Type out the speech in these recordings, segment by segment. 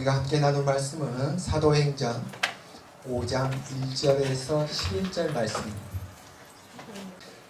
우리가 함께 나눌 말씀은 사도행전 5장 1절에서 11절 말씀입니다.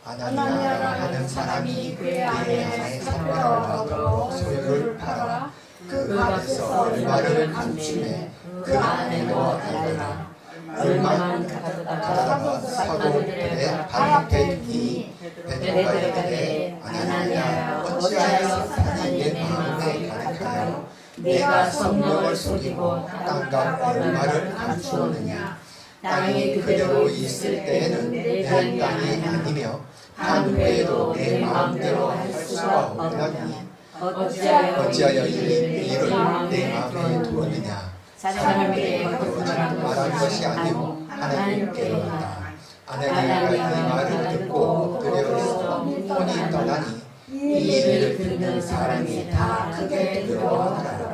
아나니아라 하는 사람이 교회 안에 생활을 하고 소유를 팔아 그 값에서 얼마를 감추매 그 안에도 알더라. 얼마만 가져다가 사도들의 발을 댔니 베드로가 이르되 아나니아 어찌하여 사탄이 내 마음에 가득하여 내가 성령을 속이고 땅과 얼마를 감추었느냐. 땅이 그대로 있을 때에는 내 땅이 아니며 한 후에도 내 마음대로 할 수가 없나니 어찌하여 이 일을 내 마음에 두었느냐. 사람에게 거짓말한 말한 것이 아니고 하나님께로다. 아나니아가 이 말을 듣고 엎드려서 혼이 떠나니 이 일을 듣는 사람이 다 크게 두려워하더라.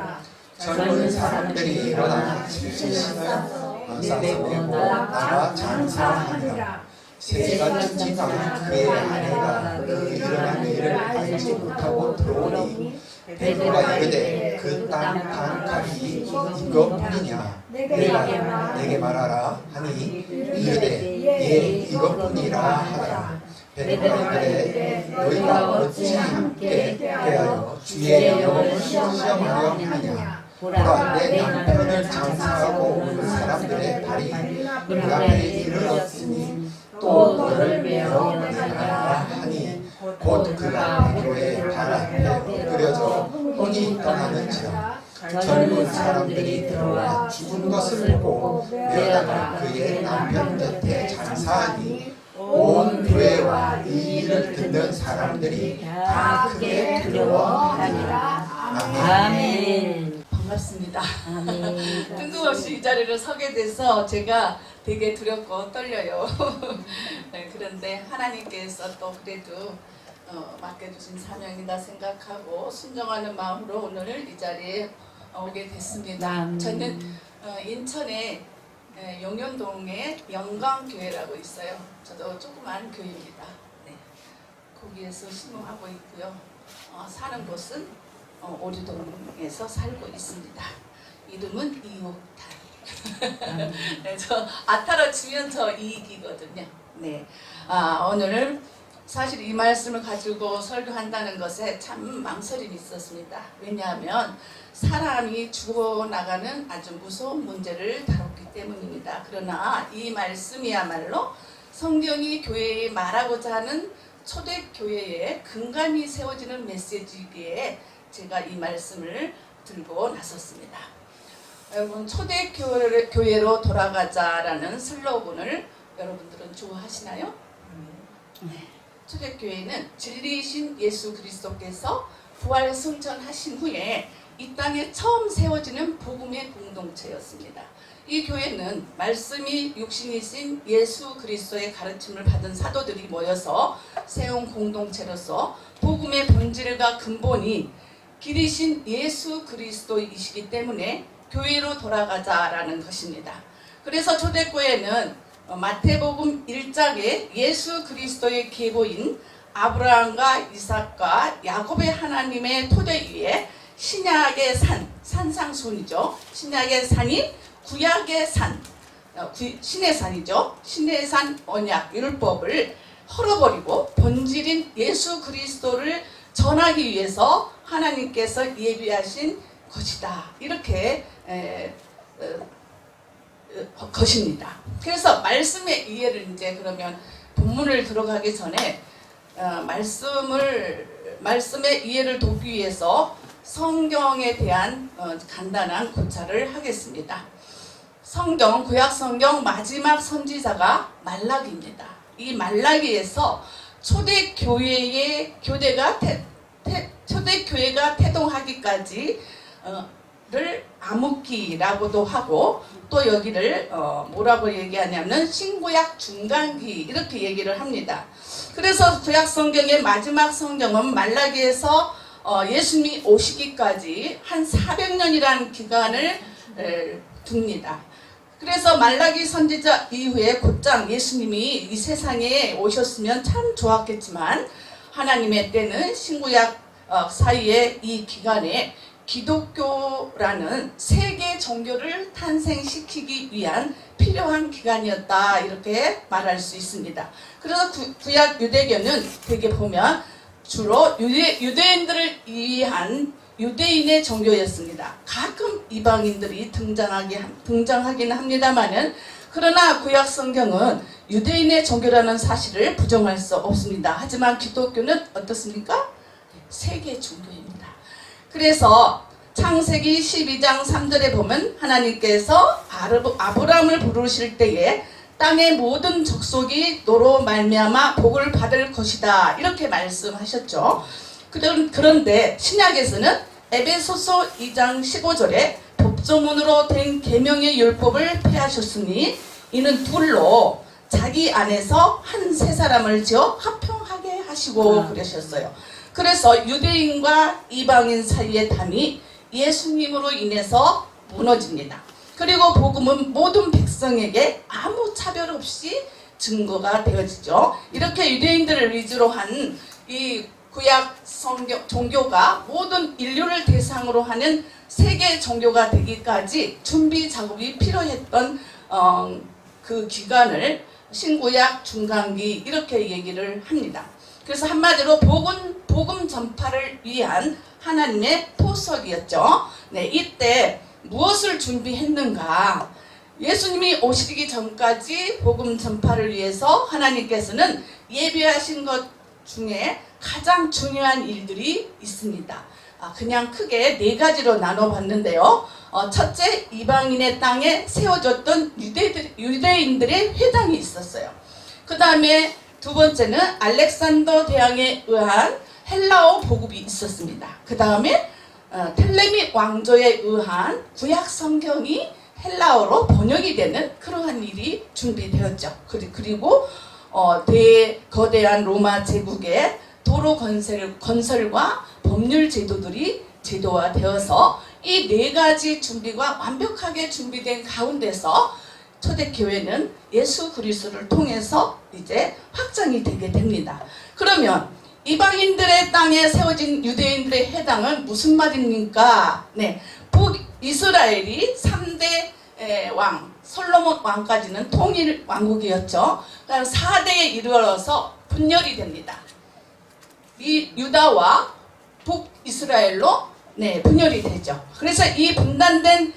젊은 사람들이 일어나 질질신을 싸서내고 나와 장사하니라. 세가 춥지만 그의 아내가 그 일어난 일을 알지 못하고 들어오니 베드로가 이르되 그 땅 반 값이 이것뿐이냐. 내게 말하라 하니 이르되 예 이것뿐이라 하더라. 베드로가 이르되 너희가 어찌 함께 대하여 주의 영을 시험하려 하느냐. 보라 내 남편을 장사하고 온 사람들의 발이 그 앞에 이르렀으니 또 너를 매어 내가라 하니 곧 그가 베드로의 발 앞에 엎드려져 혼이 떠나는지라. 젊은 사람들이 들어와 죽은 것을 보고 매어다가 그의 남편 곁에 장사하니 온 교회와 이 일을 듣는 사람들이 다 크게 두려워하니라. 아멘. 반갑습니다. 뜬금없이 이 자리를 서게 돼서 제가 되게 두렵고 떨려요. 네, 그런데 하나님께서 또 그래도 맡겨주신 사명이다 생각하고 순종하는 마음으로 오늘 이 자리에 오게 됐습니다. 저는 인천에 용현동에 영광교회라고 있어요. 저도 조그만 교회입니다. 네, 거기에서 신봉하고 있고요. 사는 곳은 오류동에서 살고 있습니다. 이름은 이옥탈. 네, 저 아타라 치면 저 이익이거든요. 네, 오늘 사실 이 말씀을 가지고 설교한다는 것에 참 망설임이 있었습니다. 왜냐하면 사람이 죽어나가는 아주 무서운 문제를 다뤘기 때문입니다. 그러나 이 말씀이야말로 성경이 교회에 말하고자 하는 초대교회에 근간이 세워지는 메시지이기에 제가 이 말씀을 들고 나섰습니다. 여러분, 초대교회로 돌아가자라는 슬로건을 여러분들은 좋아하시나요? 네. 초대교회는 진리이신 예수 그리스도께서 부활 승천하신 후에 이 땅에 처음 세워지는 복음의 공동체였습니다. 이 교회는 말씀이 육신이신 예수 그리스도의 가르침을 받은 사도들이 모여서 세운 공동체로서 복음의 본질과 근본이 길이신 예수 그리스도이시기 때문에 교회로 돌아가자라는 것입니다. 그래서 초대교회는 마태복음 1장에 예수 그리스도의 계보인 아브라함과 이삭과 야곱의 하나님의 토대 위에 신약의 산, 산상순이죠. 신약의 산이 구약의 산, 신의 산이죠. 신의 산 언약, 율법을 헐어버리고 본질인 예수 그리스도를 전하기 위해서 하나님께서 예비하신 것이다. 이렇게 것입니다. 그래서 말씀의 이해를 이제 그러면 본문을 들어가기 전에 말씀의 이해를 돕기 위해서 성경에 대한 간단한 고찰을 하겠습니다. 구약 성경 마지막 선지자가 말라기입니다. 이 말라기에서 초대교회가 태동하기까지 를 암흑기라고도 하고 또 여기를 뭐라고 얘기하냐면 신구약 중간기 이렇게 얘기를 합니다. 그래서 구약 성경의 마지막 성경은 말라기에서 예수님이 오시기까지 한 400년이라는 기간을 둡니다. 그래서 말라기 선지자 이후에 곧장 예수님이 이 세상에 오셨으면 참 좋았겠지만 하나님의 때는 신구약 사이에 이 기간에 기독교라는 세계 종교를 탄생시키기 위한 필요한 기간이었다 이렇게 말할 수 있습니다. 그래서 구약 유대교는 되게 보면 주로 유대인들을 위한 유대인의 종교였습니다. 가끔 이방인들이 등장하긴 합니다만은 그러나 구약 성경은 유대인의 종교라는 사실을 부정할 수 없습니다. 하지만 기독교는 어떻습니까? 세계 종교입니다. 그래서 창세기 12장 3절에 보면 하나님께서 아브라함을 부르실 때에 땅의 모든 족속이 너로 말미암아 복을 받을 것이다 이렇게 말씀하셨죠. 그런데 신약에서는 에베소서 2장 15절에 법조문으로 된 계명의 율법을 폐하셨으니 이는 둘로 자기 안에서 한 세 사람을 지어 화평하게 하시고 그러셨어요. 그래서 유대인과 이방인 사이의 담이 예수님으로 인해서 무너집니다. 그리고 복음은 모든 백성에게 아무 차별 없이 증거가 되어지죠. 이렇게 유대인들을 위주로 한 이 구약 성경 종교가 모든 인류를 대상으로 하는 세계 종교가 되기까지 준비 작업이 필요했던 그 기간을 신구약 중간기 이렇게 얘기를 합니다. 그래서 한마디로 복음 전파를 위한 하나님의 포석이었죠. 네, 이때 무엇을 준비했는가? 예수님이 오시기 전까지 복음 전파를 위해서 하나님께서는 예비하신 것 중에 가장 중요한 일들이 있습니다. 그냥 크게 네 가지로 나눠봤는데요. 첫째, 이방인의 땅에 세워졌던 유대인들의 회당이 있었어요. 그 다음에 두 번째는 알렉산더 대왕에 의한 헬라어 보급이 있었습니다. 그 다음에 텔레미 왕조에 의한 구약 성경이 헬라어로 번역이 되는 그러한 일이 준비되었죠. 그리고 거대한 로마 제국의 도로 건설과 법률 제도들이 제도화되어서 이 네 가지 준비가 완벽하게 준비된 가운데서 초대교회는 예수 그리스도를 통해서 이제 확장이 되게 됩니다. 그러면 이방인들의 땅에 세워진 유대인들의 해당은 무슨 말입니까? 네, 북이스라엘이 3대 왕, 솔로몬 왕까지는 통일 왕국이었죠. 그다음 4대에 이르러서 분열이 됩니다. 이 유다와 북이스라엘로 분열이 되죠. 그래서 이 분단된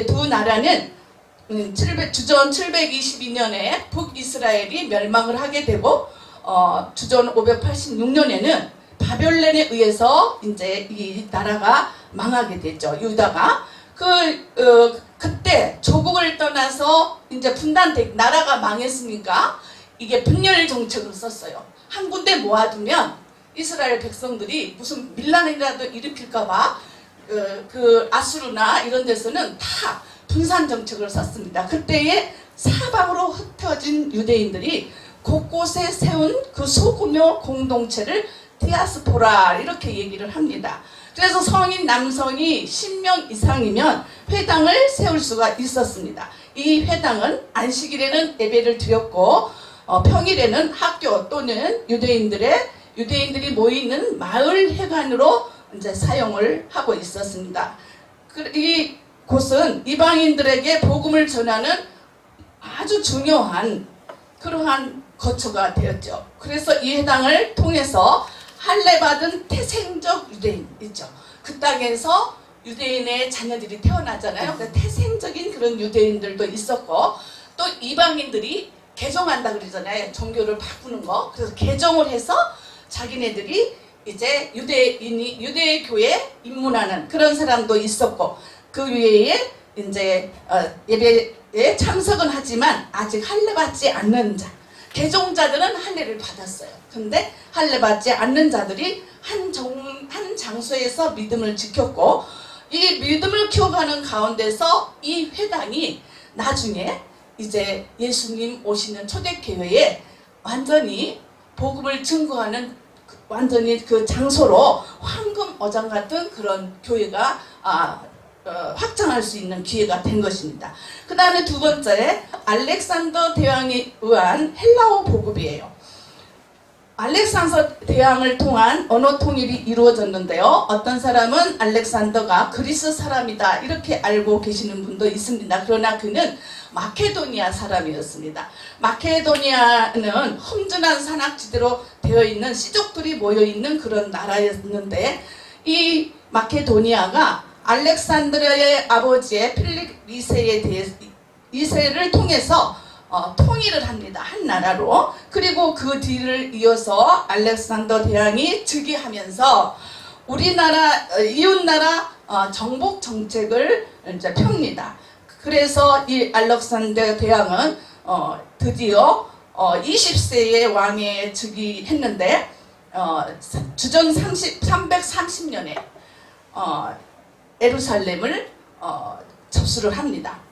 두 나라는 주전 722년에 북이스라엘이 멸망을 하게 되고 주전 586년에는 바벨론에 의해서 이제 이 나라가 망하게 되죠. 유다가 그때 조국을 떠나서 이제 분단된 나라가 망했으니까 이게 분열 정책을 썼어요. 한 군데 모아두면 이스라엘 백성들이 무슨 밀란이라도 일으킬까봐 그 아수르나 이런 데서는 다 분산 정책을 썼습니다. 그때에 사방으로 흩어진 유대인들이 곳곳에 세운 그 소규모 공동체를 디아스포라 이렇게 얘기를 합니다. 그래서 성인 남성이 10명 이상이면 회당을 세울 수가 있었습니다. 이 회당은 안식일에는 예배를 드렸고 평일에는 학교 또는 유대인들이 모이는 마을 회관으로 이제 사용을 하고 있었습니다. 이 곳은 이방인들에게 복음을 전하는 아주 중요한 그러한 거처가 되었죠. 그래서 이 회당을 통해서 할례받은 태생적 유대인 있죠. 그 땅에서 유대인의 자녀들이 태어나잖아요. 그러니까 태생적인 그런 유대인들도 있었고 또 이방인들이 개종한다 그러잖아요. 종교를 바꾸는 거. 그래서 개종을 해서 자기네들이 이제 유대 교회에 입문하는 그런 사람도 있었고 그 외에 이제 예배에 참석은 하지만 아직 할례받지 않는 자, 개종자들은 할례를 받았어요. 근데 할례받지 않는 자들이 한 장소에서 믿음을 지켰고 이 믿음을 키워가는 가운데서 이 회당이 나중에 이제 예수님 오시는 초대교회에 완전히 복음을 증거하는 완전히 그 장소로 황금 어장 같은 그런 교회가 확장할 수 있는 기회가 된 것입니다. 그 다음에 두 번째, 알렉산더 대왕에 의한 헬라어 보급이에요. 알렉산더 대항을 통한 언어 통일이 이루어졌는데요. 어떤 사람은 알렉산더가 그리스 사람이다 이렇게 알고 계시는 분도 있습니다. 그러나 그는 마케도니아 사람이었습니다. 마케도니아는 험준한 산악지대로 되어 있는 시족들이 모여 있는 그런 나라였는데, 이 마케도니아가 알렉산드르의 아버지의 필립 2세를 통해서 통일을 합니다. 한 나라로. 그리고 그 뒤를 이어서 알렉산더 대왕이 즉위하면서 우리나라 이웃나라 정복 정책을 이제 펴니다. 그래서 이 알렉산더 대왕은 드디어 20세의 왕에 즉위했는데 주전 330년에 예루살렘을 접수를 합니다.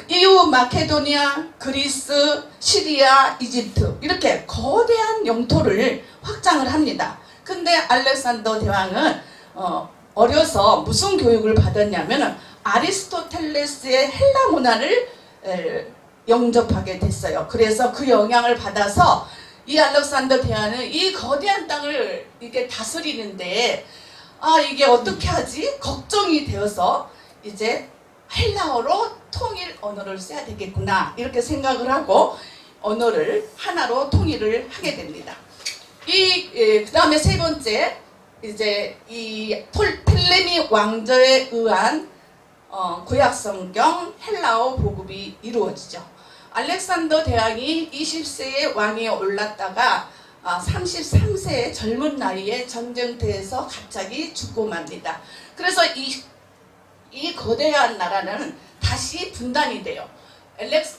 이후 마케도니아, 그리스, 시리아, 이집트 이렇게 거대한 영토를 확장을 합니다. 근데 알렉산더 대왕은 어려서 무슨 교육을 받았냐면 아리스토텔레스의 헬라 문화를 영접하게 됐어요. 그래서 그 영향을 받아서 이 알렉산더 대왕은 이 거대한 땅을 이렇게 다스리는데 이게 어떻게 하지? 걱정이 되어서 이제 헬라어로 통일 언어를 써야 되겠구나 이렇게 생각을 하고 언어를 하나로 통일을 하게 됩니다. 그 다음에 세 번째, 이제 이 톨레미 왕조에 의한 구약성경 헬라어 보급이 이루어지죠. 알렉산더 대왕이 20세의 왕위에 올랐다가 33세의 젊은 나이에 전쟁터에서 갑자기 죽고 맙니다. 그래서 이 거대한 나라는 다시 분단이 돼요.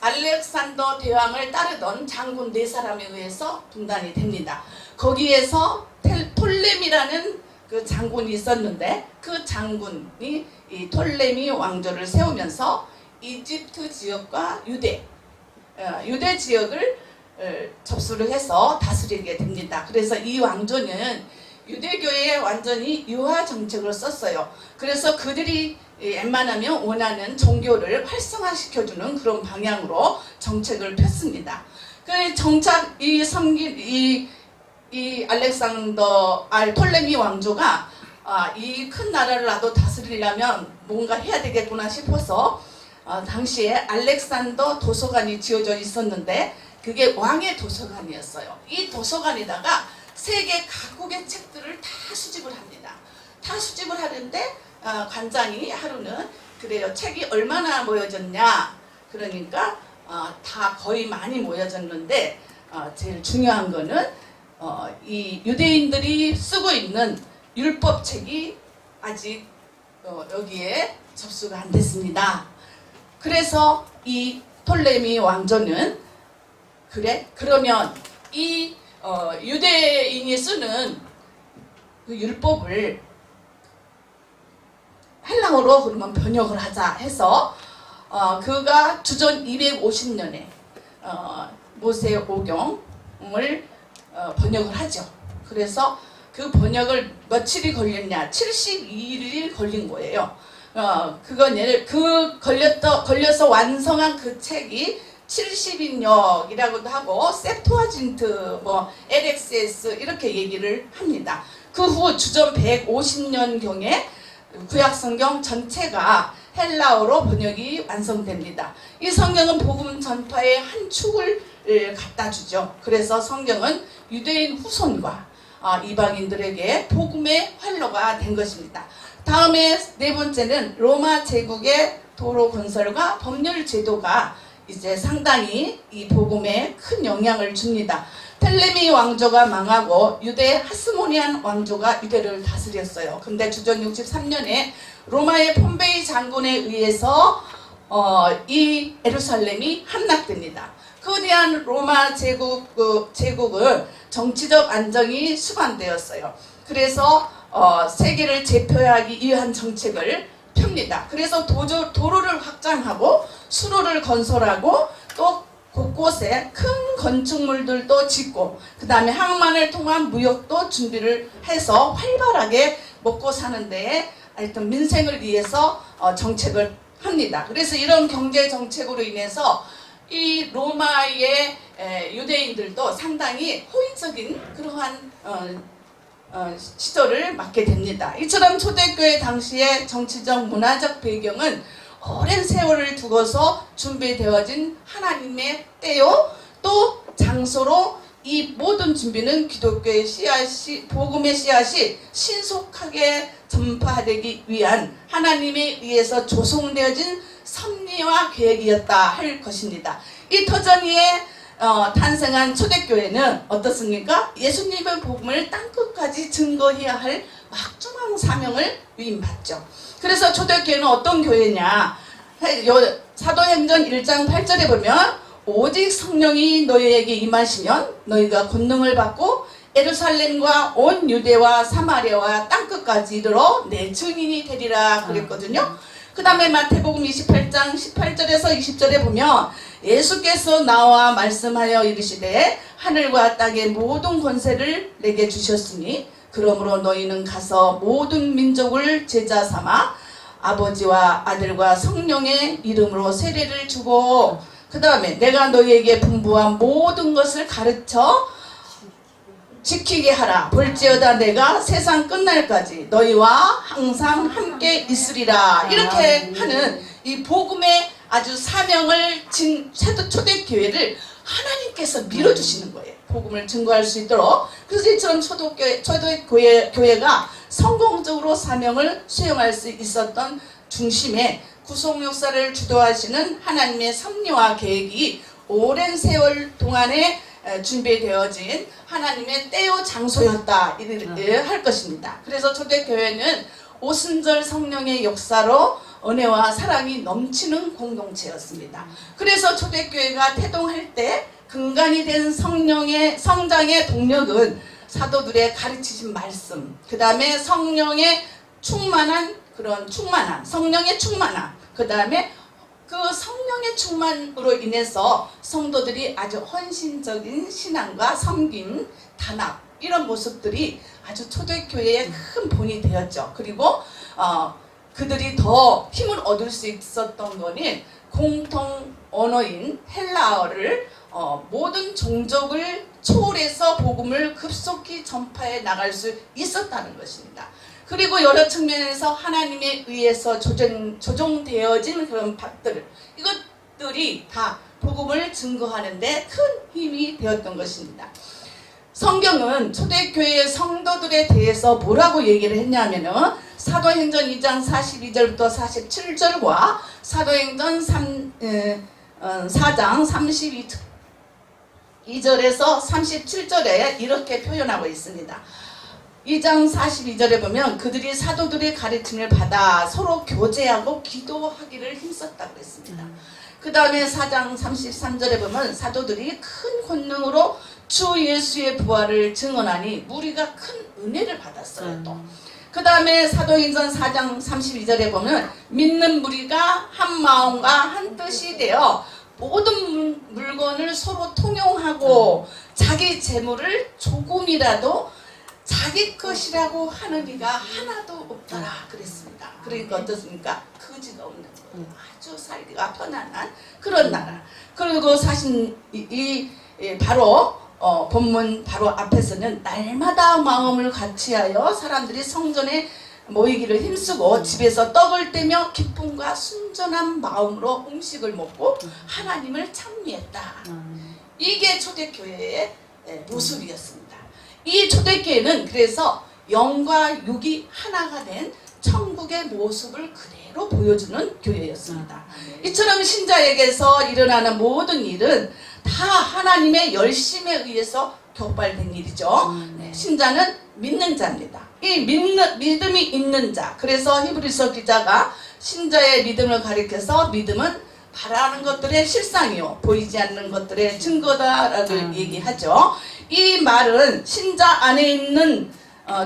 알렉산더 대왕을 따르던 장군 4사람에 의해서 분단이 됩니다. 거기에서 톨레미라는 그 장군이 있었는데, 그 장군이 이 톨레미 왕조를 세우면서 이집트 지역과 유대 지역을 접수를 해서 다스리게 됩니다. 그래서 이 왕조는 유대교에 완전히 유화 정책을 썼어요. 그래서 그들이 웬만하면 원하는 종교를 활성화시켜주는 그런 방향으로 정책을 폈습니다. 그 정착 이 알렉산더 톨레미 왕조가 이 큰 나라를 나도 다스리려면 뭔가 해야 되겠구나 싶어서 당시에 알렉산더 도서관이 지어져 있었는데 그게 왕의 도서관이었어요. 이 도서관에다가 세계 각국의 책들을 다 수집을 합니다. 다 수집을 하는데 관장이 하루는 그래요. 책이 얼마나 모여졌냐? 그러니까 다 거의 많이 모여졌는데 제일 중요한 거는 이 유대인들이 쓰고 있는 율법책이 아직 여기에 접수가 안 됐습니다. 그래서 이 톨레미 왕조는 그러면 이 유대인이 쓰는 그 율법을 헬라어로 그러면 번역을 하자 해서 그가 주전 250년에 모세오경을 번역을 하죠. 그래서 그 번역을 며칠이 걸렸냐? 72일 걸린 거예요. 걸려서 완성한 그 책이 70인역이라고도 하고 세프토아진트, LXS 이렇게 얘기를 합니다. 그 후 주전 150년경에 구약성경 전체가 헬라어로 번역이 완성됩니다. 이 성경은 복음 전파의 한 축을 갖다 주죠. 그래서 성경은 유대인 후손과 이방인들에게 복음의 활로가 된 것입니다. 다음에 네 번째는 로마 제국의 도로 건설과 법률 제도가 이제 상당히 이 복음에 큰 영향을 줍니다. 텔레미 왕조가 망하고 유대 하스모니안 왕조가 유대를 다스렸어요. 근데 주전 63년에 로마의 폼베이 장군에 의해서 이 예루살렘이 함락됩니다. 거대한 로마 제국은 정치적 안정이 수반되었어요. 그래서 세계를 제패하기 위한 정책을 펴니다. 그래서 도로를 확장하고 수로를 건설하고 또 곳곳에 큰 건축물들도 짓고 그 다음에 항만을 통한 무역도 준비를 해서 활발하게 먹고 사는 데에 하여튼 민생을 위해서 정책을 합니다. 그래서 이런 경제 정책으로 인해서 이 로마의 유대인들도 상당히 호의적인 그러한 시절을 맞게 됩니다. 이처럼 초대교회 당시의 정치적 문화적 배경은 오랜 세월을 두고서 준비되어진 하나님의 때요 또 장소로 이 모든 준비는 기독교의 씨앗이 복음의 씨앗이 신속하게 전파되기 위한 하나님에 의해서 조성되어진 섭리와 계획이었다 할 것입니다. 이 터전위에 탄생한 초대교회는 어떻습니까? 예수님의 복음을 땅끝까지 증거해야 할 막중한 사명을 위임받죠. 그래서 초대교회는 어떤 교회냐? 사도행전 1장 8절에 보면 오직 성령이 너희에게 임하시면 너희가 권능을 받고 예루살렘과 온 유대와 사마리아와 땅끝까지 이르러 내 증인이 되리라 그랬거든요. 그 다음에 마태복음 28장 18절에서 20절에 보면 예수께서 나와 말씀하여 이르시되 하늘과 땅의 모든 권세를 내게 주셨으니 그러므로 너희는 가서 모든 민족을 제자 삼아 아버지와 아들과 성령의 이름으로 세례를 주고 그 다음에 내가 너희에게 분부한 모든 것을 가르쳐 지키게 하라. 볼지어다 내가 세상 끝날까지 너희와 항상 함께 있으리라. 이렇게 하는 이 복음의 아주 사명을 진 초대교회를 하나님께서 밀어주시는 거예요. 복음을 증거할 수 있도록. 그래서 이처럼 초대교회가 성공적으로 사명을 수행할 수 있었던 중심에 구속 역사를 주도하시는 하나님의 섭리와 계획이 오랜 세월 동안에 준비되어진 하나님의 때요 장소였다 할 것입니다. 그래서 초대교회는 오순절 성령의 역사로 은혜와 사랑이 넘치는 공동체였습니다. 그래서 초대교회가 태동할 때 근간이 된 성장의 동력은 사도들의 가르치신 말씀, 그 다음에 성령의 충만함, 그 다음에 그 성령의 충만으로 인해서 성도들이 아주 헌신적인 신앙과 섬김, 단합 이런 모습들이 아주 초대교회의 큰 본이 되었죠. 그리고 그들이 더 힘을 얻을 수 있었던 것은 공통 언어인 헬라어를 모든 종족을 초월해서 복음을 급속히 전파해 나갈 수 있었다는 것입니다. 그리고 여러 측면에서 하나님에 의해서 조정되어진 그런 밥들 이것들이 다 복음을 증거하는데 큰 힘이 되었던 것입니다. 성경은 초대교회의 성도들에 대해서 뭐라고 얘기를 했냐면은 사도행전 2장 42절부터 47절과 사도행전 4장 32절에서 37절에 이렇게 표현하고 있습니다. 2장 42절에 보면 그들이 사도들의 가르침을 받아 서로 교제하고 기도하기를 힘썼다고 그랬습니다. 그 다음에 4장 33절에 보면 사도들이 큰 권능으로 주 예수의 부활을 증언하니 무리가 큰 은혜를 받았어요. 또 그 다음에 사도행전 4장 32절에 보면 믿는 무리가 한 마음과 한 뜻이 되어 모든 물건을 서로 통용하고 자기 재물을 조금이라도 자기 것이라고 하는 이가 하나도 없더라 그랬습니다. 그러니까 어떻습니까? 거지가 없는 거예요. 아주 살기가 편안한 그런 나라. 그리고 사실 바로 본문 바로 앞에서는 날마다 마음을 같이하여 사람들이 성전에 모이기를 힘쓰고 집에서 떡을 떼며 기쁨과 순전한 마음으로 음식을 먹고 하나님을 찬미했다. 이게 초대교회의 모습이었습니다. 이 초대교회는 그래서 영과 육이 하나가 된 천국의 모습을 그대로 보여주는 교회였습니다. 이처럼 신자에게서 일어나는 모든 일은 다 하나님의 열심에 의해서 격발된 일이죠. 신자는 믿는 자입니다. 이 믿음이 있는 자. 그래서 히브리서 기자가 신자의 믿음을 가리켜서 믿음은 바라는 것들의 실상이요 보이지 않는 것들의 증거다라고 얘기하죠. 이 말은 신자 안에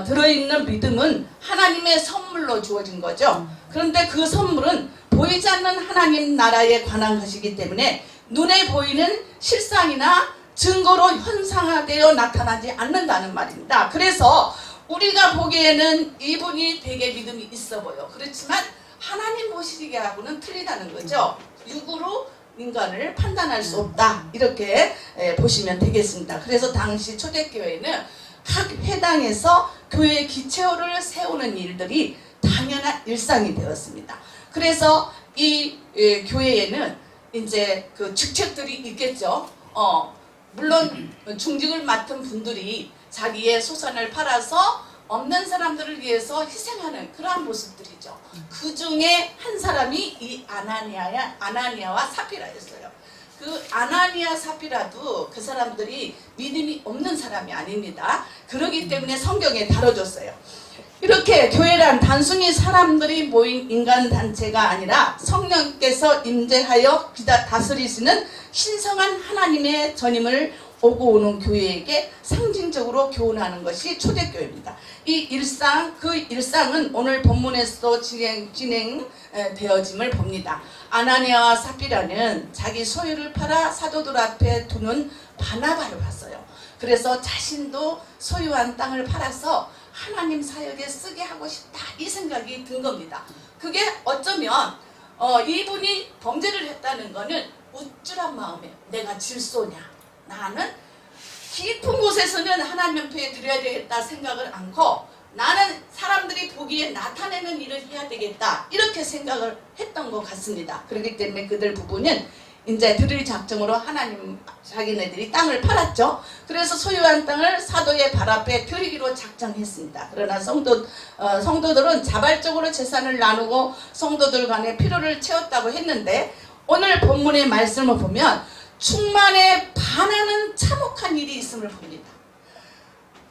들어있는 믿음은 하나님의 선물로 주어진 거죠. 그런데 그 선물은 보이지 않는 하나님 나라에 관한 것이기 때문에 눈에 보이는 실상이나 증거로 현상화되어 나타나지 않는다는 말입니다. 그래서 우리가 보기에는 이분이 되게 믿음이 있어 보여. 그렇지만 하나님 보시기하고는 틀리다는 거죠. 육으로 인간을 판단할 수 없다. 이렇게 보시면 되겠습니다. 그래서 당시 초대교회는 각 회당에서 교회 기초를 세우는 일들이 당연한 일상이 되었습니다. 그래서 이 교회에는 이제 그 직책들이 있겠죠. 물론 중직을 맡은 분들이 자기의 소산을 팔아서 없는 사람들을 위해서 희생하는 그러한 모습들이죠. 그 중에 한 사람이 이 아나니아와 사피라였어요. 그 아나니아 사피라도 그 사람들이 믿음이 없는 사람이 아닙니다. 그렇기 때문에 성경에 다뤄졌어요. 이렇게 교회란 단순히 사람들이 모인 인간단체가 아니라 성령께서 임재하여 다스리시는 신성한 하나님의 전임을 오고 오는 교회에게 상징적으로 교훈하는 것이 초대교회입니다. 이 그 일상은 오늘 본문에서도 진행되어짐을 봅니다. 아나니아와 사피라는 자기 소유를 팔아 사도들 앞에 두는 바나바를 봤어요. 그래서 자신도 소유한 땅을 팔아서 하나님 사역에 쓰게 하고 싶다, 이 생각이 든 겁니다. 그게 어쩌면 이분이 범죄를 했다는 거는 우쭐한 마음에 내가 질소냐, 나는 깊은 곳에서는 하나님 앞에 드려야 되겠다 생각을 않고 나는 사람들이 보기에 나타내는 일을 해야 되겠다, 이렇게 생각을 했던 것 같습니다. 그렇기 때문에 그들 부부는 이제 드릴 작정으로 하나님 자기네들이 땅을 팔았죠. 그래서 소유한 땅을 사도의 발 앞에 드리기로 작정했습니다. 그러나 성도들은 자발적으로 재산을 나누고 성도들 간의 필요를 채웠다고 했는데 오늘 본문의 말씀을 보면 충만에 반하는 참혹한 일이 있음을 봅니다.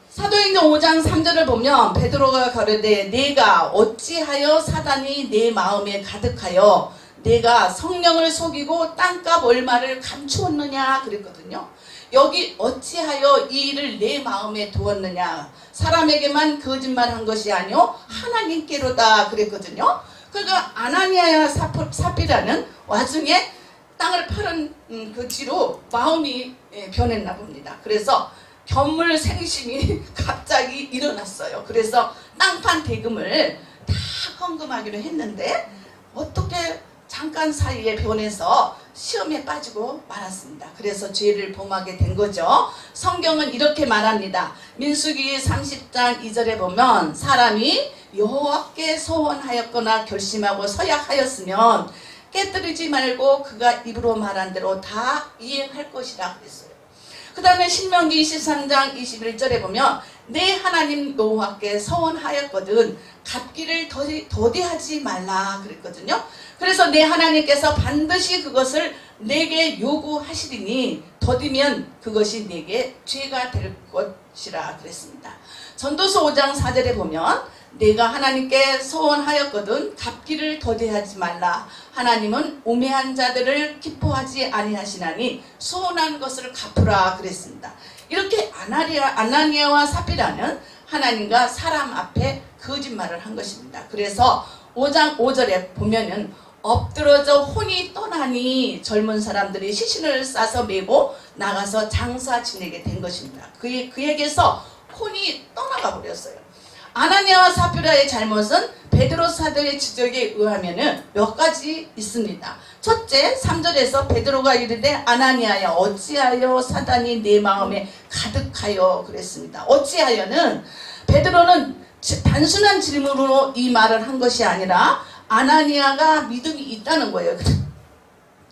사도행전 5장 3절을 보면 베드로가 가로되 내가 어찌하여 사단이 내 마음에 가득하여 내가 성령을 속이고 땅값 얼마를 감추었느냐 그랬거든요. 여기 어찌하여 이 일을 내 마음에 두었느냐, 사람에게만 거짓말한 것이 아니오 하나님께로다 그랬거든요. 그러니까 아나니아와 사피라는 와중에 땅을 파는 그 뒤로 마음이 변했나 봅니다. 그래서 견물생심이 갑자기 일어났어요. 그래서 땅판 대금을 다 헌금하기로 했는데 어떻게 잠깐 사이에 변해서 시험에 빠지고 말았습니다. 그래서 죄를 범하게 된 거죠. 성경은 이렇게 말합니다. 민수기 30장 2절에 보면 사람이 여호와께 소원하였거나 결심하고 서약하였으면 깨뜨리지 말고 그가 입으로 말한 대로 다 이행할 것이라 그랬어요. 그 다음에 신명기 23장 21절에 보면 내 하나님 여호와께 서원하였거든 갚기를 더디하지 말라 그랬거든요. 그래서 내 하나님께서 반드시 그것을 내게 요구하시리니 더디면 그것이 내게 죄가 될 것이라 그랬습니다. 전도서 5장 4절에 보면 내가 하나님께 소원하였거든 갚기를 더디하지 말라. 하나님은 우매한 자들을 기뻐하지 아니하시나니 소원한 것을 갚으라 그랬습니다. 이렇게 아나니아와 사피라는 하나님과 사람 앞에 거짓말을 한 것입니다. 그래서 5장 5절에 보면은 엎드러져 혼이 떠나니 젊은 사람들이 시신을 싸서 메고 나가서 장사 지내게 된 것입니다. 그에게서 혼이 떠나가 버렸어요. 아나니아와 사피라의 잘못은 베드로 사도의 지적에 의하면 몇 가지 있습니다. 첫째, 3절에서 베드로가 이르되 아나니아야 어찌하여 사단이 내 마음에 가득하여 그랬습니다. 어찌하여는 베드로는 단순한 질문으로 이 말을 한 것이 아니라 아나니아가 믿음이 있다는 거예요.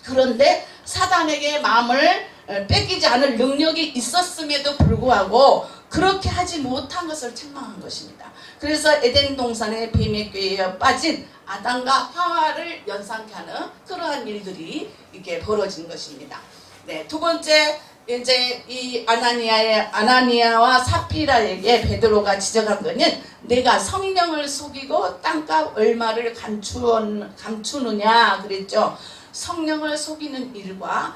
그런데 사단에게 마음을 뺏기지 않을 능력이 있었음에도 불구하고 그렇게 하지 못한 것을 책망한 것입니다. 그래서 에덴 동산의 뱀의 꾀에 빠진 아담과 하와를 연상케 하는 그러한 일들이 이렇게 벌어진 것입니다. 네, 두 번째, 이제 이 아나니아와 사피라에게 베드로가 지적한 것은 내가 성령을 속이고 땅값 얼마를 감추느냐 그랬죠. 성령을 속이는 일과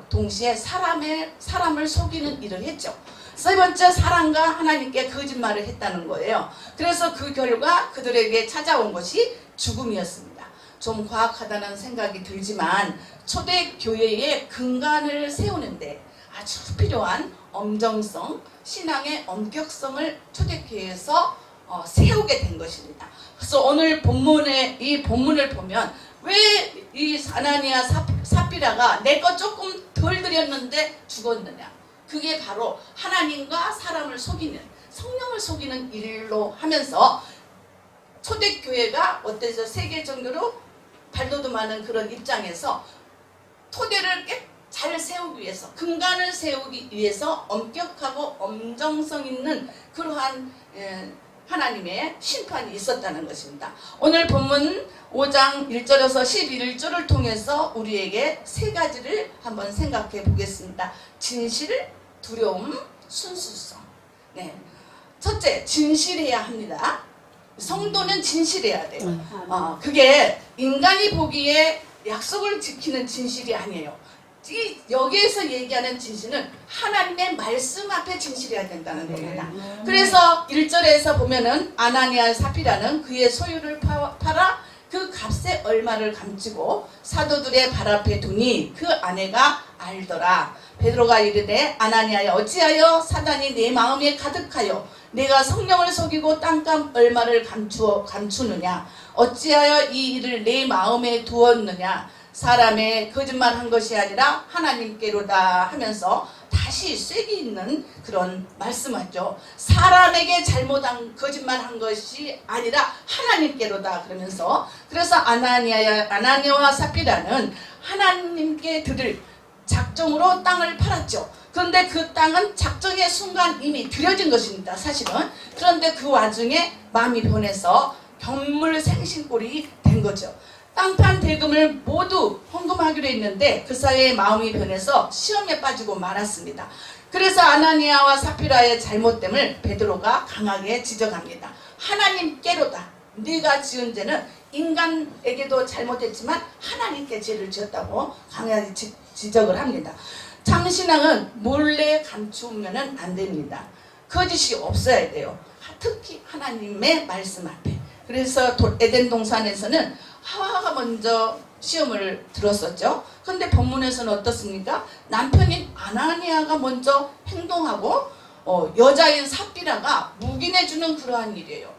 동시에 사람을 속이는 일을 했죠. 세 번째, 사람과 하나님께 거짓말을 했다는 거예요. 그래서 그 결과 그들에게 찾아온 것이 죽음이었습니다. 좀 과학하다는 생각이 들지만 초대교회의 근간을 세우는데 아주 필요한 엄정성, 신앙의 엄격성을 초대교회에서 세우게 된 것입니다. 그래서 오늘 이 본문을 보면 왜 이 아나니아 사피라가 내 거 조금 덜 드렸는데 죽었느냐? 그게 바로 하나님과 사람을 속이는, 성령을 속이는 일로 하면서 초대교회가 어때서 세계적으로 발돋움하는 그런 입장에서 토대를 잘 세우기 위해서, 근간을 세우기 위해서 엄격하고 엄정성 있는 그러한 하나님의 심판이 있었다는 것입니다. 오늘 본문 5장 1절에서 11절을 통해서 우리에게 세 가지를 한번 생각해 보겠습니다. 진실, 두려움, 순수성. 네. 첫째, 진실해야 합니다. 성도는 진실해야 돼요. 그게 인간이 보기에 약속을 지키는 진실이 아니에요. 여기에서 얘기하는 진실은 하나님의 말씀 앞에 진실해야 된다는 겁니다. 그래서 1절에서 보면은 아나니아 사피라는 그의 소유를 팔아 그 값에 얼마를 감추고 사도들의 발 앞에 두니 그 아내가 알더라. 베드로가 이르되 아나니아야 어찌하여 사단이 내 마음에 가득하여 내가 성령을 속이고 땅값 얼마를 감추느냐. 어찌하여 이 일을 내 마음에 두었느냐. 사람의 거짓말한 것이 아니라 하나님께로다 하면서 다시 쐐기 있는 그런 말씀하죠. 사람에게 잘못한 거짓말한 것이 아니라 하나님께로다 그러면서, 그래서 아나니아와 사피라는 하나님께 드릴 작정으로 땅을 팔았죠. 그런데 그 땅은 작정의 순간 이미 들여진 것입니다, 사실은. 그런데 그 와중에 마음이 변해서 견물생신꼴이 된 거죠. 땅판 대금을 모두 헌금하기로 했는데 그 사이에 마음이 변해서 시험에 빠지고 말았습니다. 그래서 아나니아와 사피라의 잘못됨을 베드로가 강하게 지적합니다. 하나님께로다. 네가 지은 죄는 인간에게도 잘못했지만 하나님께 죄를 지었다고 강하게 지적을 합니다. 참신앙은 몰래 감추면 안 됩니다. 거짓이 없어야 돼요. 특히 하나님의 말씀 앞에. 그래서 에덴 동산에서는 하와가 먼저 시험을 들었었죠. 그런데 본문에서는 어떻습니까? 남편인 아나니아가 먼저 행동하고 여자인 사피라가 묵인해주는 그러한 일이에요.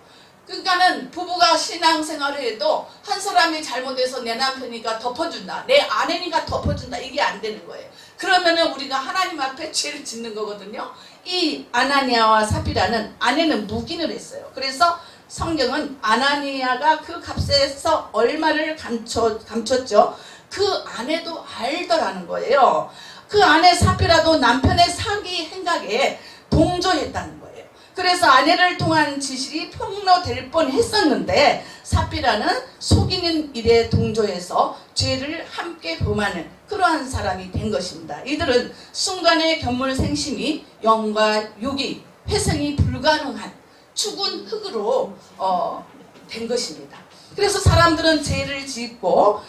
그러니까는 부부가 신앙생활을 해도 한 사람이 잘못해서 내 남편이니까 덮어준다, 내 아내니까 덮어준다, 이게 안 되는 거예요. 그러면은 우리가 하나님 앞에 죄를 짓는 거거든요. 이 아나니아와 사피라는 아내는 묵인을 했어요. 그래서 성경은 아나니아가 그 값에서 얼마를 감췄죠. 그 아내도 알더라는 거예요. 그 아내 사피라도 남편의 사기 행각에 동조했다는 거예요. 그래서 아내를 통한 지실이 폭로될 뻔했었는데 사피라는 속이는 일에 동조해서 죄를 함께 범하는 그러한 사람이 된 것입니다. 이들은 순간의 견물생심이 영과 육이 회생이 불가능한 죽은 흙으로 된 것입니다. 그래서 사람들은 죄를 짓고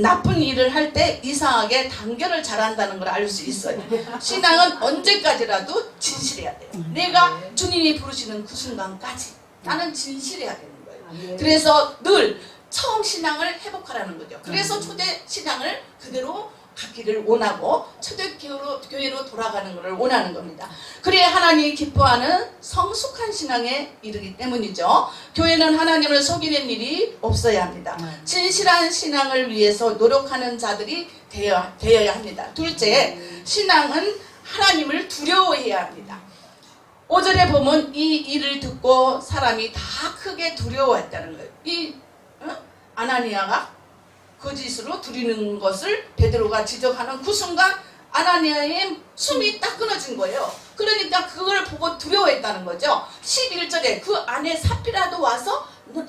나쁜 일을 할 때 이상하게 단결을 잘한다는 걸 알 수 있어요. 신앙은 언제까지라도 진실해야 돼요. 내가 주님이 부르시는 그 순간까지 나는 진실해야 되는 거예요. 그래서 늘 처음 신앙을 회복하라는 거죠. 그래서 초대 신앙을 그대로 갖기를 원하고 초대교회로 돌아가는 것을 원하는 겁니다. 그래야 하나님이 기뻐하는 성숙한 신앙에 이르기 때문이죠. 교회는 하나님을 속이는 일이 없어야 합니다. 진실한 신앙을 위해서 노력하는 자들이 되어야 합니다. 둘째, 신앙은 하나님을 두려워해야 합니다. 5절에 보면 이 일을 듣고 사람이 다 크게 두려워했다는 거예요. 아나니아가 거짓으로 드리는 것을 베드로가 지적하는 그 순간 아나니아의 숨이 딱 끊어진 거예요. 그러니까 그걸 보고 두려워했다는 거죠. 11절에 그 아내 사피라도 와서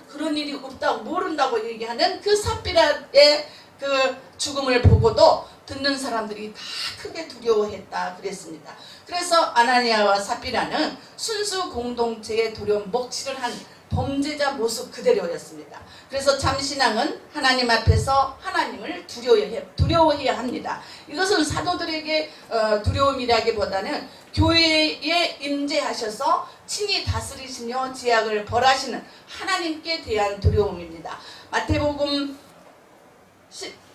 그런 일이 없다고 모른다고 얘기하는 그 사피라의 그 죽음을 보고도 듣는 사람들이 다 크게 두려워했다 그랬습니다. 그래서 아나니아와 사피라는 순수 공동체의 두려움 먹칠을 한 범죄자 모습 그대로였습니다. 그래서 참신앙은 하나님 앞에서 하나님을 두려워해야 합니다. 이것은 사도들에게 두려움이라기보다는 교회에 임재하셔서 친히 다스리시며 제약을 벌하시는 하나님께 대한 두려움입니다.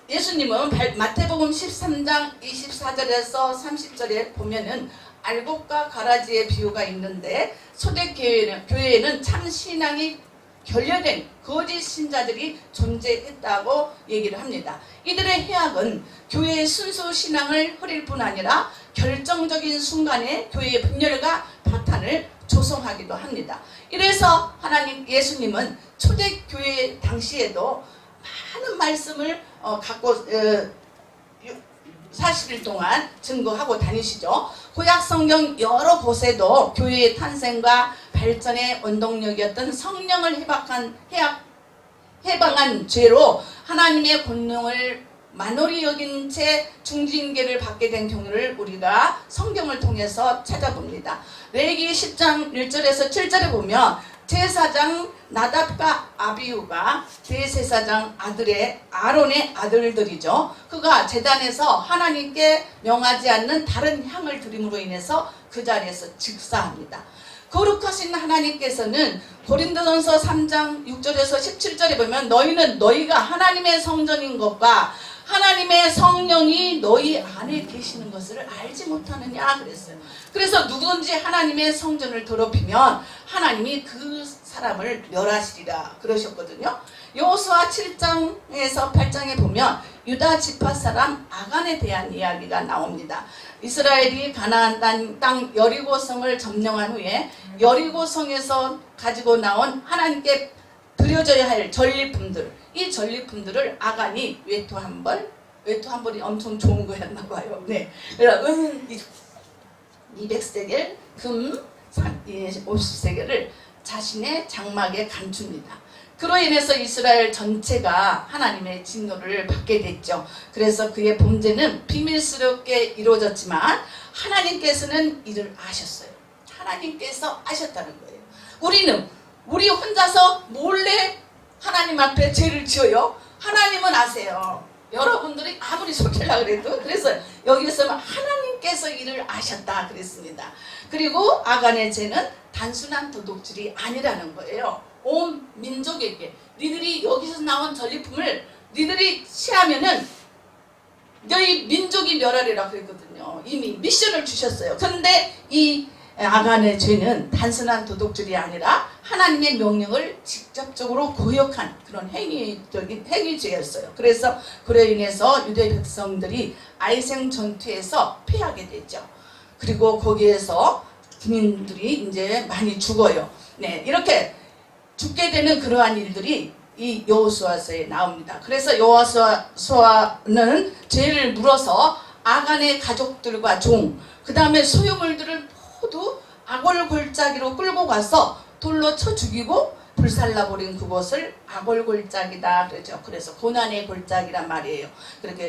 예수님은 마태복음 13장 24절에서 30절에 보면은 알곡과 가라지의 비유가 있는데 초대교회에는 참신앙이 결여된 거짓 신자들이 존재했다고 얘기를 합니다. 이들의 해악은 교회의 순수 신앙을 흐릴 뿐 아니라 결정적인 순간에 교회의 분열과 파탄을 조성하기도 합니다. 이래서 하나님 예수님은 초대교회 당시에도 많은 말씀을 갖고 40일 동안 증거하고 다니시죠. 구약 성경 여러 곳에도 교회의 탄생과 발전의 원동력이었던 성령을 해방한 죄로 하나님의 권능을 만홀히 여긴 채 중징계를 받게 된 경우를 우리가 성경을 통해서 찾아봅니다. 레위기 10장 1절에서 7절에 보면 제사장 나답과 아비후가 대제사장 아론의 아들들이죠. 그가 제단에서 하나님께 명하지 않는 다른 향을 드림으로 인해서 그 자리에서 즉사합니다. 거룩하신 하나님께서는 고린도전서 3장 6절에서 17절에 보면 너희는 너희가 하나님의 성전인 것과 하나님의 성령이 너희 안에 계시는 것을 알지 못하느냐 그랬어요. 그래서 누구든지 하나님의 성전을 더럽히면 하나님이 그 사람을 멸하시리라 그러셨거든요. 여호수아 7장에서 8장에 보면 유다 지파 사람 아간에 대한 이야기가 나옵니다. 이스라엘이 가나안 땅 여리고성을 점령한 후에 여리고성에서 가지고 나온 하나님께 드려져야 할 전리품들, 이 전리품들을 아간이 외투 한 벌이 엄청 좋은 거였나 봐요. 네. 그래서 은 200세겔, 금 50세겔을 자신의 장막에 감춥니다. 그로 인해서 이스라엘 전체가 하나님의 진노를 받게 됐죠. 그래서 그의 범죄는 비밀스럽게 이루어졌지만 하나님께서는 이를 아셨어요. 하나님께서 아셨다는 거예요. 우리 혼자서 몰래 하나님 앞에 죄를 지어요. 하나님은 아세요. 여러분들이 아무리 속이려고 그래도. 그래서 여기서는 하나님께서 이를 아셨다 그랬습니다. 그리고 아간의 죄는 단순한 도둑질이 아니라는 거예요. 온 민족에게 니들이 여기서 나온 전리품을 니들이 취하면은 너희 민족이 멸하리라 그랬거든요. 이미 미션을 주셨어요. 그런데 이 아간의 죄는 단순한 도둑질이 아니라 하나님의 명령을 직접적으로 거역한 그런 행위죄였어요. 그래서 그로 인해서 유대 백성들이 아이생 전투에서 패하게 되죠. 그리고 거기에서 군인들이 이제 많이 죽어요. 네, 이렇게 죽게 되는 그러한 일들이 이 여호수아서에 나옵니다. 그래서 여호수아는 죄를 물어서 아간의 가족들과 그 다음에 소유물들을 모두 아골골짜기로 끌고 가서 돌로 쳐 죽이고 불살라버린 그곳을 아골골짜기다 그러죠. 그래서 고난의 골짜기란 말이에요.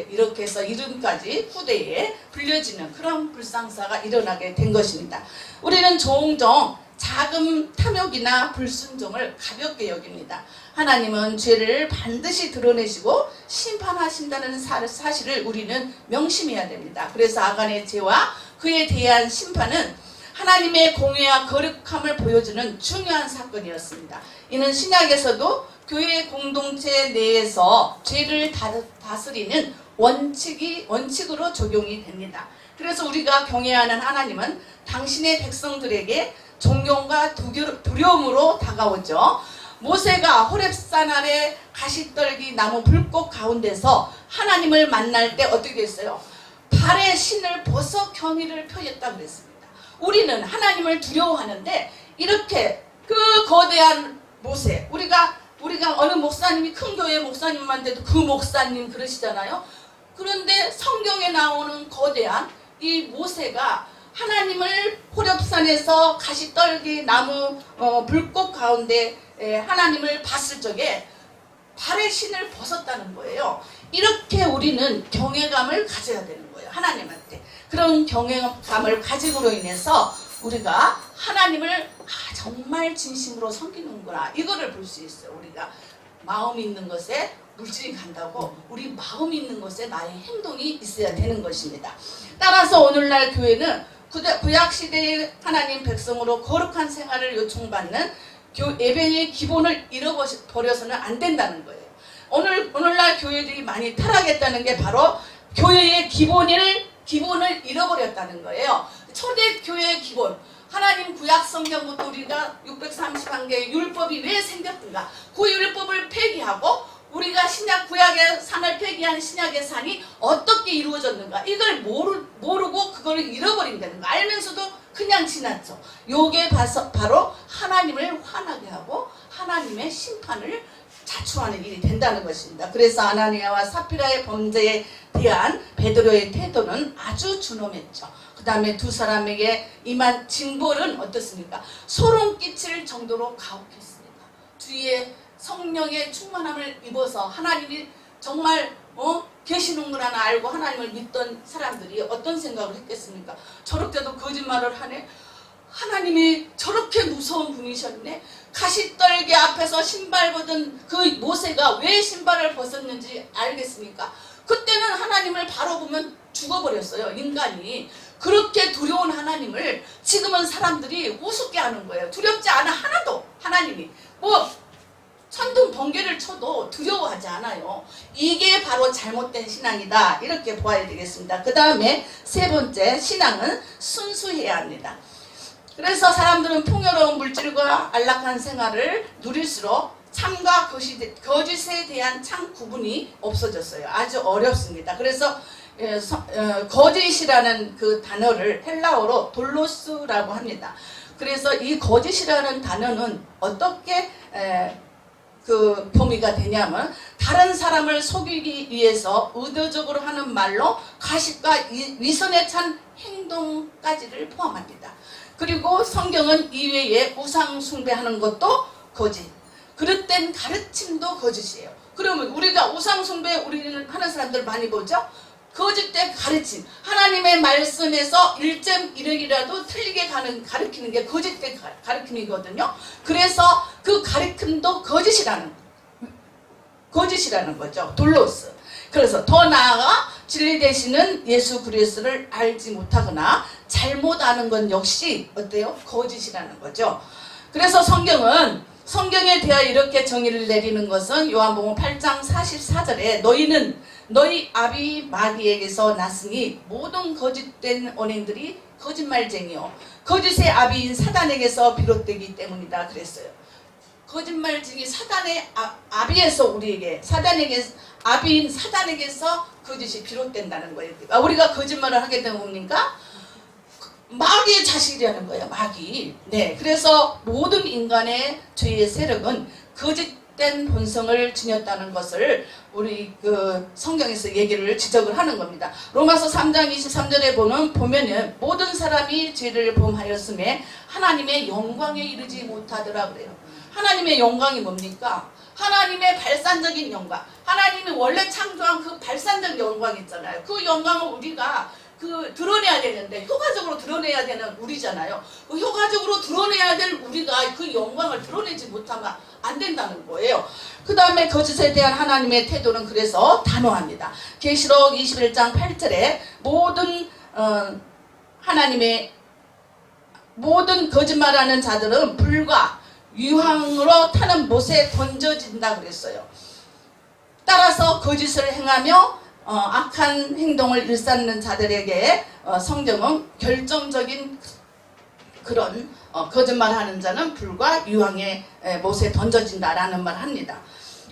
이렇게 해서 이름까지 후대에 불려지는 그런 불상사가 일어나게 된 것입니다. 우리는 종종 작은 탐욕이나 불순종을 가볍게 여깁니다. 하나님은 죄를 반드시 드러내시고 심판하신다는 사실을 우리는 명심해야 됩니다. 그래서 아간의 죄와 그에 대한 심판은 하나님의 공의와 거룩함을 보여주는 중요한 사건이었습니다. 이는 신약에서도 교회 공동체 내에서 죄를 다스리는 원칙으로 적용이 됩니다. 그래서 우리가 경외하는 하나님은 당신의 백성들에게 존경과 두려움으로 다가오죠. 모세가 호렙산 아래 가시떨기 나무 불꽃 가운데서 하나님을 만날 때 어떻게 했어요? 발에 신을 벗어 경의를 표했다고 그랬습니다. 우리는 하나님을 두려워하는데 이렇게 그 거대한 모세, 우리가 어느 목사님이 큰 교회 목사님만 돼도 그 목사님 그러시잖아요. 그런데 성경에 나오는 거대한 이 모세가 하나님을 호렙산에서 가시떨기 나무 불꽃 가운데 하나님을 봤을 적에 발의 신을 벗었다는 거예요. 이렇게 우리는 경외감을 가져야 되는 거예요. 하나님한테. 그런 경외감을 가짐으로 인해서 우리가 하나님을 정말 진심으로 섬기는구나, 이거를 볼 수 있어요. 우리가 마음이 있는 것에 물질이 간다고 우리 마음이 있는 것에 나의 행동이 있어야 되는 것입니다. 따라서 오늘날 교회는 구약시대의 하나님 백성으로 거룩한 생활을 요청받는 예배의 기본을 잃어버려서는 안 된다는 거예요. 오늘날 교회들이 많이 타락했다는 게 바로 교회의 기본을 잃어버렸다는 거예요. 초대교회의 기본, 하나님 구약 성경부터 우리가 631개의 율법이 왜 생겼던가, 그 율법을 폐기하고 우리가 신약 구약의 산을 폐기한 신약의 산이 어떻게 이루어졌는가 이걸 모르고 그걸 잃어버린다는 거 알면서도 그냥 지났죠. 요게 바로 하나님을 화나게 하고 하나님의 심판을 자초하는 일이 된다는 것입니다. 그래서 아나니아와 사피라의 범죄에 대한 베드로의 태도는 아주 준엄했죠. 그 다음에 두 사람에게 임한 징벌은 어떻습니까? 소름 끼칠 정도로 가혹했습니다. 뒤에 성령의 충만함을 입어서 하나님이 정말 계시는구나 알고 하나님을 믿던 사람들이 어떤 생각을 했겠습니까? 저렇게도 거짓말을 하네. 하나님이 저렇게 무서운 분이셨네. 가시떨기 앞에서 신발 벗은 그 모세가 왜 신발을 벗었는지 알겠습니까? 그때는 하나님을 바로 보면 죽어버렸어요. 인간이. 그렇게 두려운 하나님을 지금은 사람들이 우습게 하는 거예요. 두렵지 않아 하나도. 하나님이 천둥 번개를 쳐도 두려워하지 않아요. 이게 바로 잘못된 신앙이다. 이렇게 보아야 되겠습니다. 그 다음에 세 번째, 신앙은 순수해야 합니다. 그래서 사람들은 풍요로운 물질과 안락한 생활을 누릴수록 참과 거짓에 대한 참 구분이 없어졌어요. 아주 어렵습니다. 그래서 거짓이라는 그 단어를 헬라어로 돌로스라고 합니다. 그래서 이 거짓이라는 단어는 어떻게 그 범위가 되냐면 다른 사람을 속이기 위해서 의도적으로 하는 말로 가식과 위선에 찬 행동까지를 포함합니다. 그리고 성경은 이외에 우상 숭배하는 것도 거짓, 그릇된 가르침도 거짓이에요. 그러면 우리가 우상 숭배 우리는 하는 사람들 많이 보죠? 거짓된 가르침, 하나님의 말씀에서 1.1억이라도 틀리게 가르치는 게 거짓된 가르침이거든요. 그래서 그 가르침도 거짓이라는 거죠. 돌로스. 그래서 더 나아가 진리 되시는 예수 그리스도를 알지 못하거나 잘못 아는 건 역시 어때요? 거짓이라는 거죠. 그래서 성경에 대하여 이렇게 정의를 내리는 것은 요한복음 8장 44절에 너희는 너희 아비 마귀에게서 났으니 모든 거짓된 언행들이 거짓말쟁이요 거짓의 아비인 사단에게서 비롯되기 때문이다 그랬어요. 거짓말쟁이 사단의 아비에서 우리에게 아비인 사단에게서 거짓이 비롯된다는 거예요. 우리가 거짓말을 하게 되면 뭡니까? 마귀의 자식이라는 거예요. 마귀. 네, 그래서 모든 인간의 죄의 세력은 거짓된 본성을 지녔다는 것을 우리 그 성경에서 얘기를 지적을 하는 겁니다. 로마서 3장 23절에 보면은 모든 사람이 죄를 범하였음에 하나님의 영광에 이르지 못하더라 그래요. 하나님의 영광이 뭡니까? 하나님의 발산적인 영광. 하나님이 원래 창조한 그 발산적 영광 있잖아요. 그 영광을 우리가 드러내야 되는데 효과적으로 드러내야 되는 우리잖아요. 그 효과적으로 드러내야 될 우리가 그 영광을 드러내지 못하면 안 된다는 거예요. 그 다음에 거짓에 대한 하나님의 태도는 그래서 단호합니다. 계시록 21장 8절에 모든 거짓말하는 자들은 불과 유황으로 타는 못에 던져진다 그랬어요. 따라서 거짓을 행하며 악한 행동을 일삼는 자들에게 성경은 결정적인 그런 거짓말하는 자는 불과 유황의 못에 던져진다라는 말을 합니다.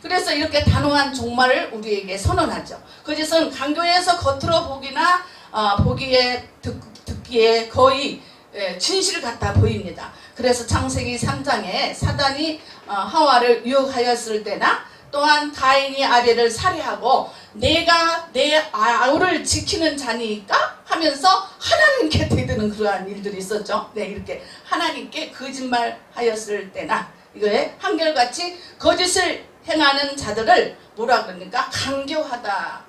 그래서 이렇게 단호한 종말을 우리에게 선언하죠. 거짓은 강교에서 겉으로 보기나 듣기에 거의 진실 같아 보입니다. 그래서 창세기 3장에 사단이 하와를 유혹하였을 때나 또한 가인이 아벨을 살해하고 내가 내 아우를 지키는 자니까 하면서 하나님께 대드는 그러한 일들이 있었죠. 네, 이렇게 하나님께 거짓말하였을 때나 이거에 한결같이 거짓을 행하는 자들을 뭐라 그러니까 강교하다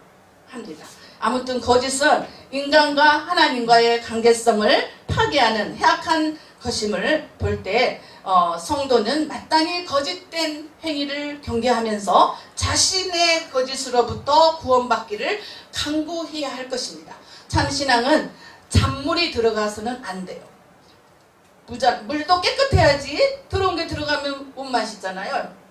합니다. 아무튼 거짓은 인간과 하나님과의 관계성을 파괴하는 해악한 것임을 볼 때 성도는 마땅히 거짓된 행위를 경계하면서 자신의 거짓으로부터 구원받기를 간구해야 할 것입니다. 참신앙은 잔물이 들어가서는 안 돼요. 물도 깨끗해야지 들어온 게 들어가면 못 마시잖아요.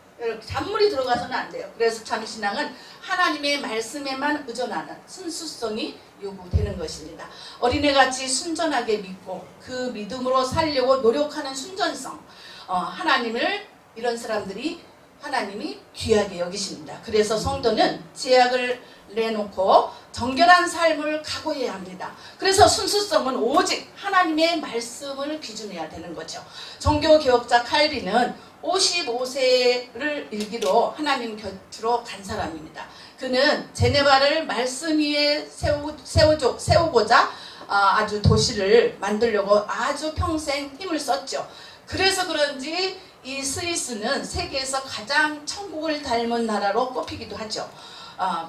잔물이 들어가서는 안 돼요. 그래서 참신앙은 하나님의 말씀에만 의존하는 순수성이 요구되는 것입니다. 어린애같이 순전하게 믿고 그 믿음으로 살려고 노력하는 순전성, 하나님을 이런 사람들이 하나님이 귀하게 여기십니다. 그래서 성도는 제약을 내놓고 정결한 삶을 각오해야 합니다. 그래서 순수성은 오직 하나님의 말씀을 기준해야 되는 거죠. 종교개혁자 칼빈은 55세를 일기로 하나님 곁으로 간 사람입니다. 그는 제네바를 말씀 위에 세우고자 아주 도시를 만들려고 아주 평생 힘을 썼죠. 그래서 그런지 이 스위스는 세계에서 가장 천국을 닮은 나라로 꼽히기도 하죠.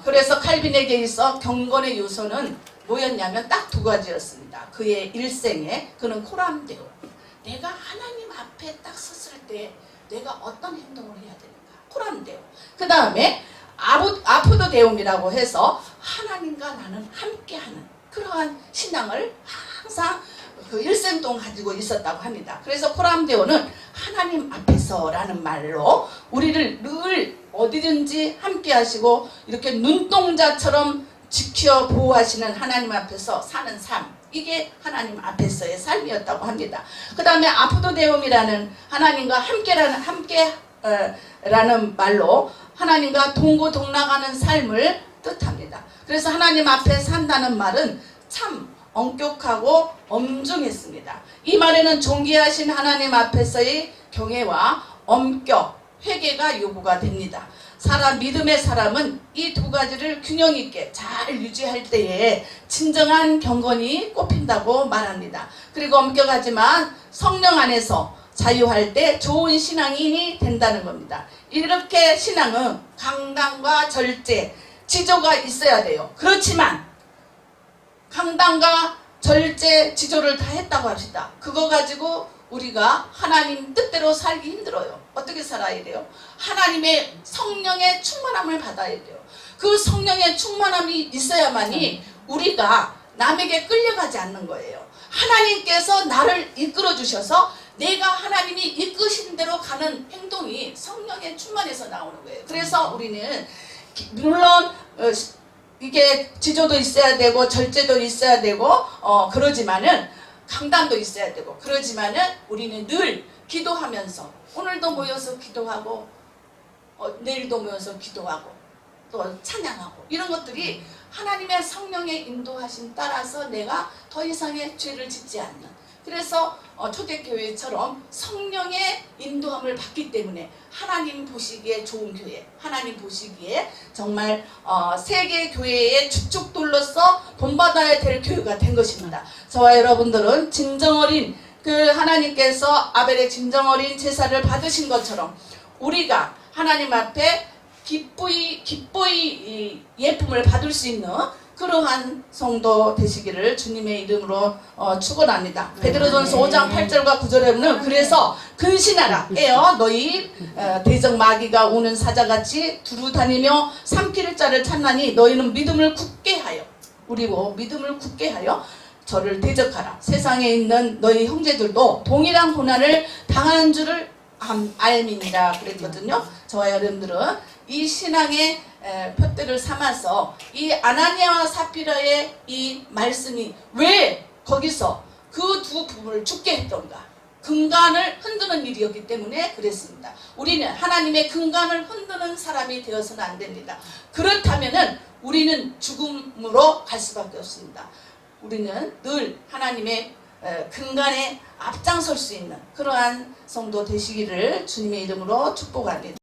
그래서 칼빈에게 있어 경건의 요소는 뭐였냐면 딱 두 가지였습니다. 그의 일생에 그는 코람데오, 내가 하나님 앞에 딱 섰을 때 내가 어떤 행동을 해야 되는가, 코람데오. 그 다음에 아푸도데움이라고 해서 하나님과 나는 함께하는 그러한 신앙을 항상 그 일생 동안 가지고 있었다고 합니다. 그래서 코람데오는 하나님 앞에서라는 말로 우리를 늘 어디든지 함께 하시고 이렇게 눈동자처럼 지켜 보호하시는 하나님 앞에서 사는 삶, 이게 하나님 앞에서의 삶이었다고 합니다. 그 다음에 아푸도데움이라는 하나님과 함께라는 말로 하나님과 동고동락하는 삶을 뜻합니다. 그래서 하나님 앞에 산다는 말은 참 엄격하고 엄중했습니다. 이 말에는 존귀하신 하나님 앞에서의 경외와 엄격, 회개가 요구가 됩니다. 믿음의 사람은 이 두 가지를 균형 있게 잘 유지할 때에 진정한 경건이 꼽힌다고 말합니다. 그리고 엄격하지만 성령 안에서 자유할 때 좋은 신앙인이 된다는 겁니다. 이렇게 신앙은 강단과 절제, 지조가 있어야 돼요. 그렇지만 강단과 절제, 지조를 다 했다고 합시다. 그거 가지고 우리가 하나님 뜻대로 살기 힘들어요. 어떻게 살아야 돼요? 하나님의 성령의 충만함을 받아야 돼요. 그 성령의 충만함이 있어야만이 우리가 남에게 끌려가지 않는 거예요. 하나님께서 나를 이끌어 주셔서 내가 하나님이 이끄신 대로 가는 행동이 성령의 충만에서 나오는 거예요. 그래서 우리는 물론 이게 지조도 있어야 되고 절제도 있어야 되고 그러지만은 강단도 있어야 되고, 그러지만은 우리는 늘 기도하면서 오늘도 모여서 기도하고 내일도 모여서 기도하고 또 찬양하고, 이런 것들이 하나님의 성령의 인도하심 따라서 내가 더 이상의 죄를 짓지 않는, 그래서 초대교회처럼 성령의 인도함을 받기 때문에 하나님 보시기에 좋은 교회, 하나님 보시기에 정말 세계 교회의 주축돌로서 본받아야 될 교회가 된 것입니다. 저와 여러분들은 진정어린 그 하나님께서 아벨의 진정어린 제사를 받으신 것처럼 우리가 하나님 앞에 기뻐이 예쁨을 받을 수 있는 그러한 성도 되시기를 주님의 이름으로 축원합니다. 베드로전서 5장 8절과 9절에는 그래서 근신하라 에어 너희 대적 마귀가 오는 사자같이 두루 다니며 삼킬 자를 찾나니 너희는 믿음을 굳게 하여, 우리고 믿음을 굳게 하여 저를 대적하라. 세상에 있는 너희 형제들도 동일한 고난을 당하는 줄을 알미니라 그랬거든요. 저와 여러분들은 이 신앙의 표대를 삼아서 이 아나니아와 사피라의 이 말씀이 왜 거기서 그 두 부분을 죽게 했던가, 근간을 흔드는 일이었기 때문에 그랬습니다. 우리는 하나님의 근간을 흔드는 사람이 되어서는 안 됩니다. 그렇다면은 우리는 죽음으로 갈 수밖에 없습니다. 우리는 늘 하나님의 근간에 앞장설 수 있는 그러한 성도 되시기를 주님의 이름으로 축복합니다.